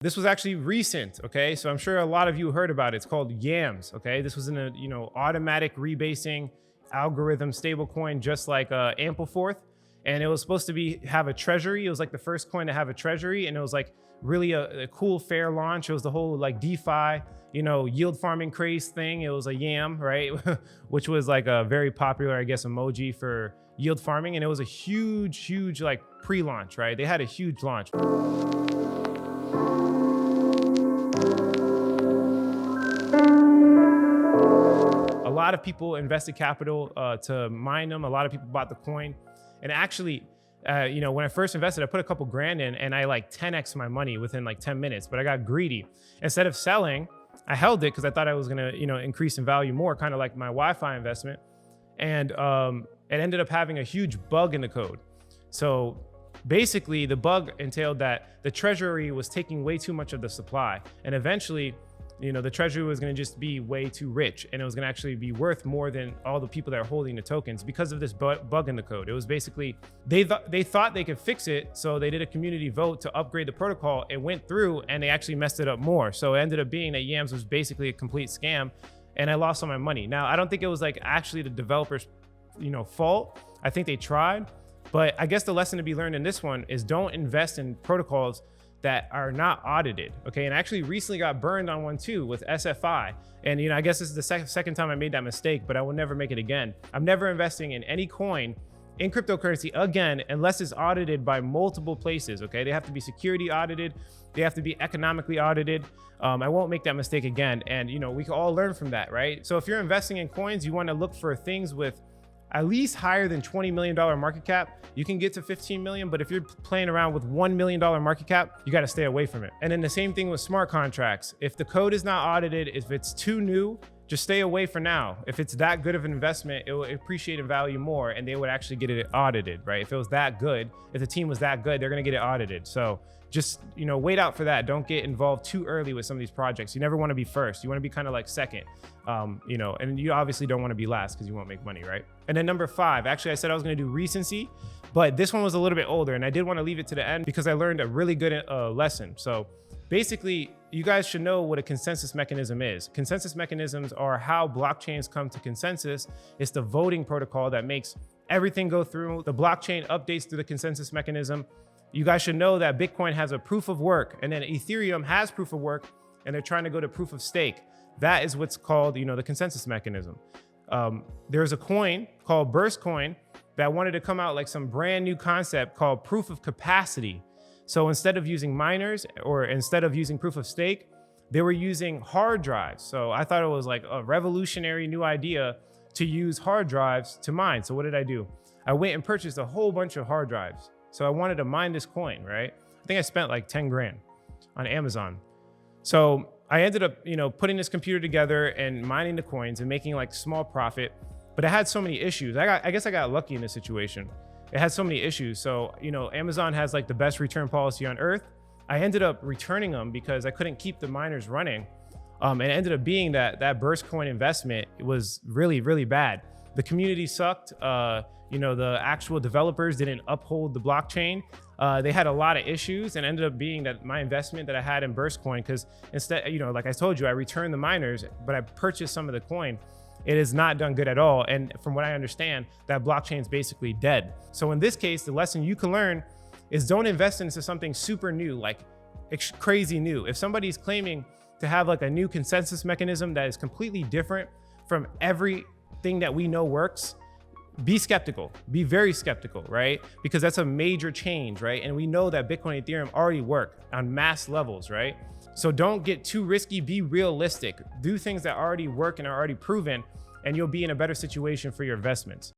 This was actually recent, okay? So I'm sure a lot of you heard about it. It's called Yams, okay? This was in a, automatic rebasing algorithm stablecoin, just like Ampleforth. And it was supposed to have a treasury. It was like the first coin to have a treasury. And it was like really a cool, fair launch. It was the whole like DeFi, yield farming craze thing. It was a yam, right? Which was like a very popular, I guess, emoji for yield farming. And it was a huge like pre-launch, right? They had a huge launch. A lot of people invested capital to mine them. A lot of people bought the coin. And actually, when I first invested, I put a couple grand in and I like 10x my money within like 10 minutes, but I got greedy. Instead of selling, I held it because I thought I was gonna, increase in value more, kind of like my Wi-Fi investment. And it ended up having a huge bug in the code. So basically the bug entailed that the treasury was taking way too much of the supply. And eventually, the treasury was going to just be way too rich, and it was going to actually be worth more than all the people that are holding the tokens because of this bug in the code. It was basically, they thought they could fix it. So they did a community vote to upgrade the protocol. It went through and they actually messed it up more. So it ended up being that Yams was basically a complete scam, and I lost all my money. Now, I don't think it was like actually the developers, fault. I think they tried, but I guess the lesson to be learned in this one is don't invest in protocols that are not audited, okay? And I actually recently got burned on one too with SFI. And I guess this is the second time I made that mistake, but I will never make it again. I'm never investing in any coin in cryptocurrency again, unless it's audited by multiple places, okay? They have to be security audited. They have to be economically audited. I won't make that mistake again. And we can all learn from that, right? So if you're investing in coins, you wanna look for things with at least higher than $20 million market cap. You can get to 15 million, but if you're playing around with $1 million market cap, you got to stay away from it. And then the same thing with smart contracts. If the code is not audited, if it's too new, just stay away for now. If it's that good of an investment, it will appreciate in value more, and they would actually get it audited, right? If it was that good, if the team was that good, they're going to get it audited. So just, wait out for that. Don't get involved too early with some of these projects. You never want to be first. You want to be kind of like second, and you obviously don't want to be last because you won't make money, right? And then number 5, actually I said I was going to do recency, but this one was a little bit older and I did want to leave it to the end because I learned a really good lesson. So basically, you guys should know what a consensus mechanism is. Consensus mechanisms are how blockchains come to consensus. It's the voting protocol that makes everything go through. The blockchain updates through the consensus mechanism. You guys should know that Bitcoin has a proof of work, and then Ethereum has proof of work, and they're trying to go to proof of stake. That is what's called, the consensus mechanism. There's a coin called Burst coin that wanted to come out like some brand new concept called proof of capacity. So instead of using miners or instead of using proof of stake, they were using hard drives. So I thought it was like a revolutionary new idea to use hard drives to mine. So what did I do? I went and purchased a whole bunch of hard drives. So I wanted to mine this coin, right? I think I spent like 10 grand on Amazon. So I ended up, putting this computer together and mining the coins and making like small profit, but it had so many issues. I guess I got lucky in this situation. It had so many issues. So, Amazon has like the best return policy on earth. I ended up returning them because I couldn't keep the miners running. And it ended up being that Burst coin investment was really, really bad. The community sucked. The actual developers didn't uphold the blockchain. They had a lot of issues, and ended up being that my investment that I had in Burst coin, because instead, like I told you, I returned the miners, but I purchased some of the coin. It has not done good at all. And from what I understand, that blockchain is basically dead. So in this case, the lesson you can learn is don't invest into something super new, like crazy new. If somebody's claiming to have like a new consensus mechanism that is completely different from everything that we know works, be skeptical, be very skeptical, right? Because that's a major change, right? And we know that Bitcoin and Ethereum already work on mass levels, right? So don't get too risky, be realistic. Do things that already work and are already proven, and you'll be in a better situation for your investments.